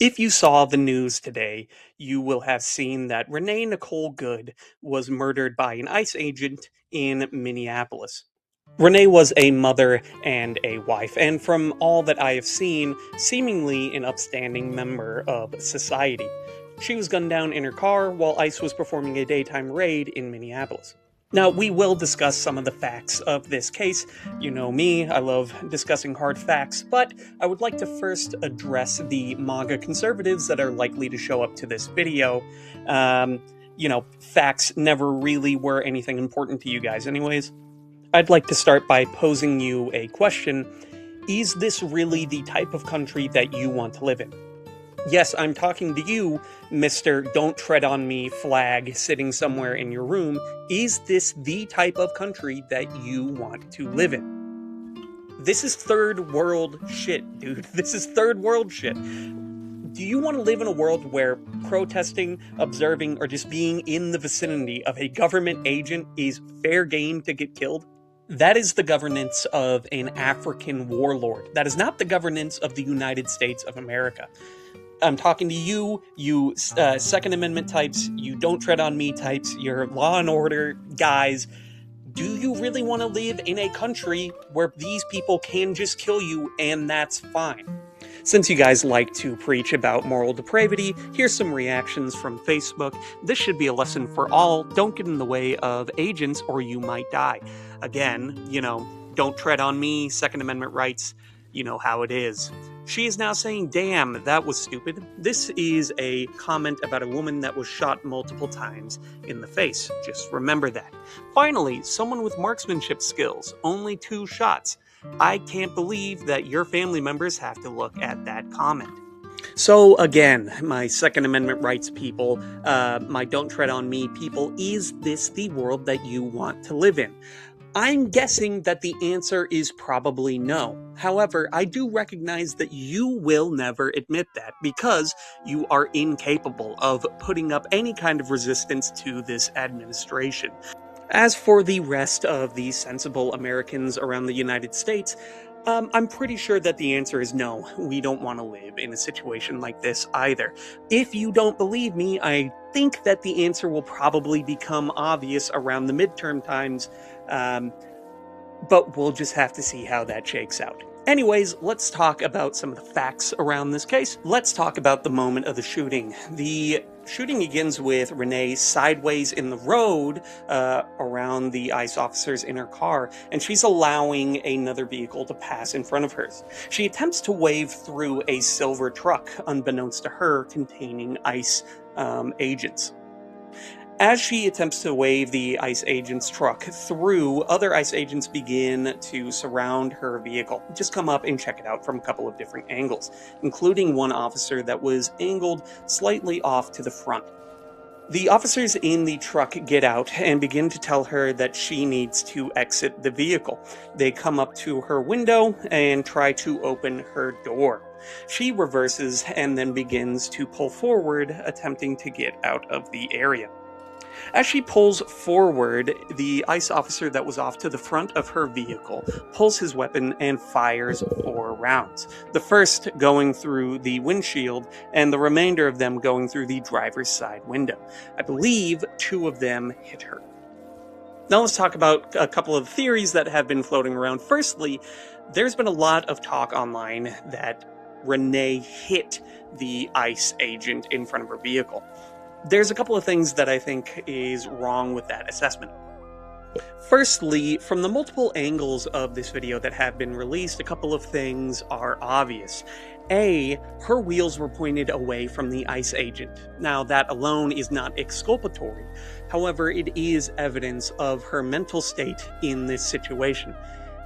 If you saw the news today, you will have seen that Renee Nicole Good was murdered by an ICE agent in Minneapolis. Renee was a mother and a wife, and from all that I have seen, seemingly an upstanding member of society. She was gunned down in her car while ICE was performing a daytime raid in Minneapolis. Now, we will discuss some of the facts of this case. You know me, I love discussing hard facts, but I would like to first address the MAGA conservatives that are likely to show up to this video. Facts never really were anything important to you guys anyways. I'd like to start by posing you a question. Is this really the type of country that you want to live in? Yes, I'm talking to you, Mr. Don't Tread on Me flag sitting somewhere in your room. Is this the type of country that you want to live in? This is third world shit, dude. This is third world shit. Do you want to live in a world where protesting, observing, or just being in the vicinity of a government agent is fair game to get killed? That is the governance of an African warlord. That is not the governance of the United States of America. I'm talking to you, Second Amendment types, you Don't Tread on Me types, your Law and Order guys. Do you really want to live in a country where these people can just kill you and that's fine? Since you guys like to preach about moral depravity, here's some reactions from Facebook. This should be a lesson for all. Don't get in the way of agents or you might die. Again, don't tread on me, Second Amendment rights, you know how it is. She is now saying, damn, that was stupid. This is a comment about a woman that was shot multiple times in the face. Just remember that. Finally, someone with marksmanship skills, only 2 shots. I can't believe that your family members have to look at that comment. So again, my Second Amendment rights people, my Don't Tread on Me people, is this the world that you want to live in? I'm guessing that the answer is probably no. However, I do recognize that you will never admit that because you are incapable of putting up any kind of resistance to this administration. As for the rest of the sensible Americans around the United States, I'm pretty sure that the answer is no. We don't want to live in a situation like this either. If you don't believe me, I think that the answer will probably become obvious around the midterm times, but we'll just have to see how that shakes out. Anyways, let's talk about some of the facts around this case. Let's talk about the moment of the shooting. The shooting begins with Renee sideways in the road around the ICE officers in her car, and she's allowing another vehicle to pass in front of hers. She attempts to wave through a silver truck, unbeknownst to her, containing ICE agents. As she attempts to wave the ICE agent's truck through, other ICE agents begin to surround her vehicle. Just come up and check it out from a couple of different angles, including one officer that was angled slightly off to the front. The officers in the truck get out and begin to tell her that she needs to exit the vehicle. They come up to her window and try to open her door. She reverses and then begins to pull forward, attempting to get out of the area. As she pulls forward, the ICE officer that was off to the front of her vehicle pulls his weapon and fires 4 rounds. The first going through the windshield and the remainder of them going through the driver's side window. I believe 2 of them hit her. Now let's talk about a couple of theories that have been floating around. Firstly, there's been a lot of talk online that Renee hit the ICE agent in front of her vehicle. There's a couple of things that I think is wrong with that assessment. Firstly, from the multiple angles of this video that have been released, a couple of things are obvious. A, her wheels were pointed away from the ICE agent. Now, that alone is not exculpatory. However, it is evidence of her mental state in this situation.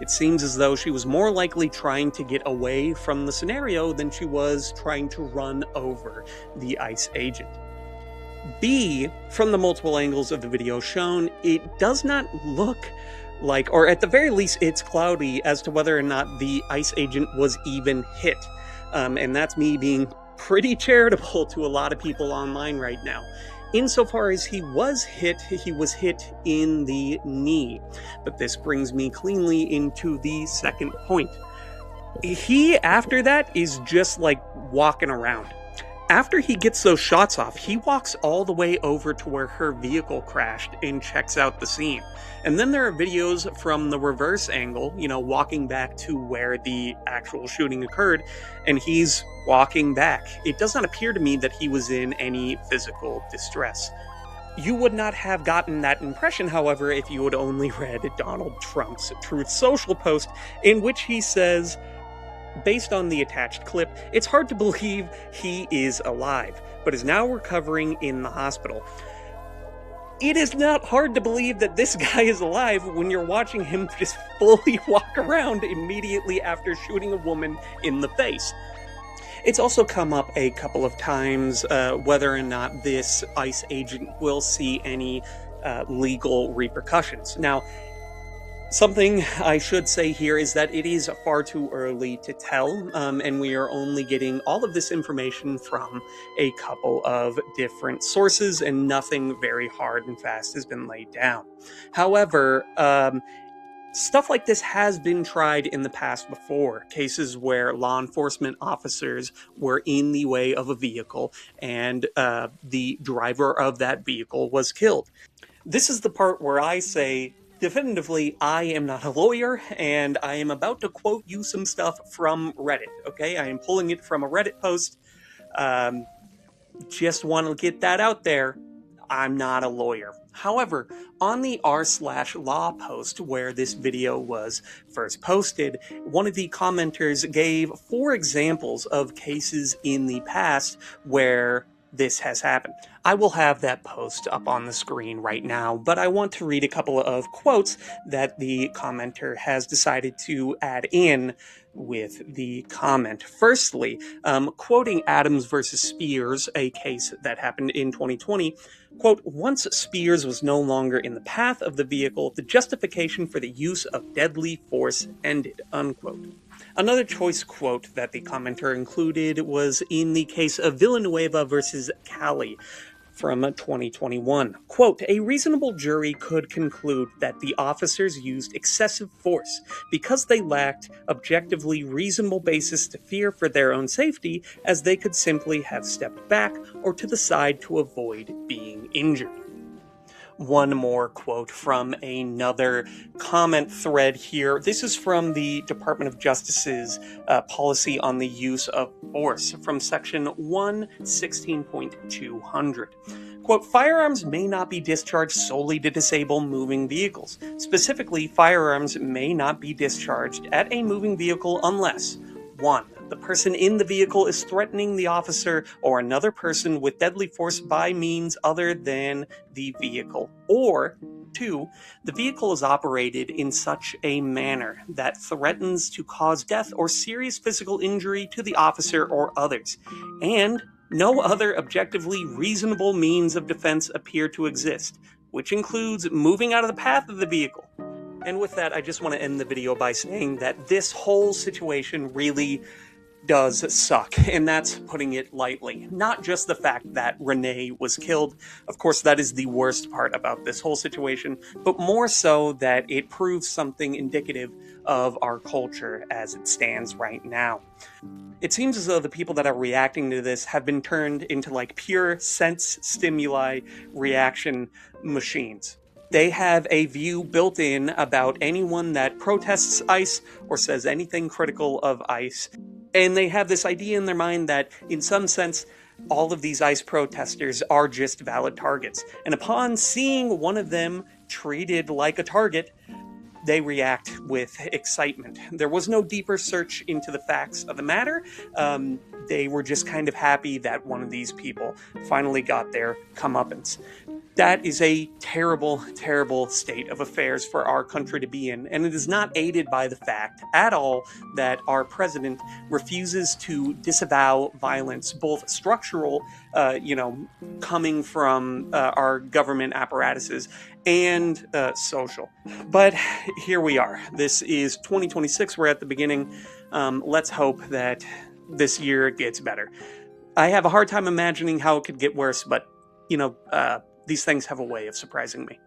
It seems as though she was more likely trying to get away from the scenario than she was trying to run over the ICE agent. B, from the multiple angles of the video shown, it does not look like, or at the very least, it's cloudy as to whether or not the ICE agent was even hit. And that's me being pretty charitable to a lot of people online right now. Insofar as he was hit in the knee. But this brings me cleanly into the second point. He, after that, is just like walking around. After he gets those shots off, he walks all the way over to where her vehicle crashed and checks out the scene. And then there are videos from the reverse angle, walking back to where the actual shooting occurred, and he's walking back. It does not appear to me that he was in any physical distress. You would not have gotten that impression, however, if you had only read Donald Trump's Truth Social post, in which he says, based on the attached clip, it's hard to believe he is alive, but is now recovering in the hospital. It is not hard to believe that this guy is alive when you're watching him just fully walk around immediately after shooting a woman in the face. It's also come up a couple of times whether or not this ICE agent will see any legal repercussions. Now, something I should say here is that it is far too early to tell, and we are only getting all of this information from a couple of different sources, and nothing very hard and fast has been laid down. However, stuff like this has been tried in the past before, cases where law enforcement officers were in the way of a vehicle and the driver of that vehicle was killed. This is the part where I say, definitively, I am not a lawyer, and I am about to quote you some stuff from Reddit, okay? I am pulling it from a Reddit post. Just want to get that out there. I'm not a lawyer. However, on the r/law post where this video was first posted, one of the commenters gave 4 examples of cases in the past where this has happened. I will have that post up on the screen right now, but I want to read a couple of quotes that the commenter has decided to add in with the comment. Firstly, quoting Adams versus Spears, a case that happened in 2020, quote, "Once Spears was no longer in the path of the vehicle, the justification for the use of deadly force ended," unquote. Another choice quote that the commenter included was in the case of Villanueva versus Cali from 2021. Quote, "A reasonable jury could conclude that the officers used excessive force because they lacked objectively reasonable basis to fear for their own safety, as they could simply have stepped back or to the side to avoid being injured." One more quote from another comment thread here. This is from the Department of Justice's policy on the use of force from section 116.200. Quote, "Firearms may not be discharged solely to disable moving vehicles. Specifically, firearms may not be discharged at a moving vehicle unless 1. The person in the vehicle is threatening the officer or another person with deadly force by means other than the vehicle. Or 2. The vehicle is operated in such a manner that threatens to cause death or serious physical injury to the officer or others, and no other objectively reasonable means of defense appear to exist, which includes moving out of the path of the vehicle." And with that, I just want to end the video by saying that this whole situation really does suck, and that's putting it lightly. Not just the fact that Renee was killed, of course that is the worst part about this whole situation, but more so that it proves something indicative of our culture as it stands right now. It seems as though the people that are reacting to this have been turned into like pure sense stimuli reaction machines. They have a view built in about anyone that protests ICE or says anything critical of ICE. And they have this idea in their mind that, in some sense, all of these ICE protesters are just valid targets. And upon seeing one of them treated like a target, they react with excitement. There was no deeper search into the facts of the matter. They were just kind of happy that one of these people finally got their comeuppance. That is a terrible, terrible state of affairs for our country to be in, and it is not aided by the fact at all that our president refuses to disavow violence, both structural, coming from our government apparatuses, and social. But here we are. This is 2026. We're at the beginning. Let's hope that this year gets better. I have a hard time imagining how it could get worse, but, these things have a way of surprising me.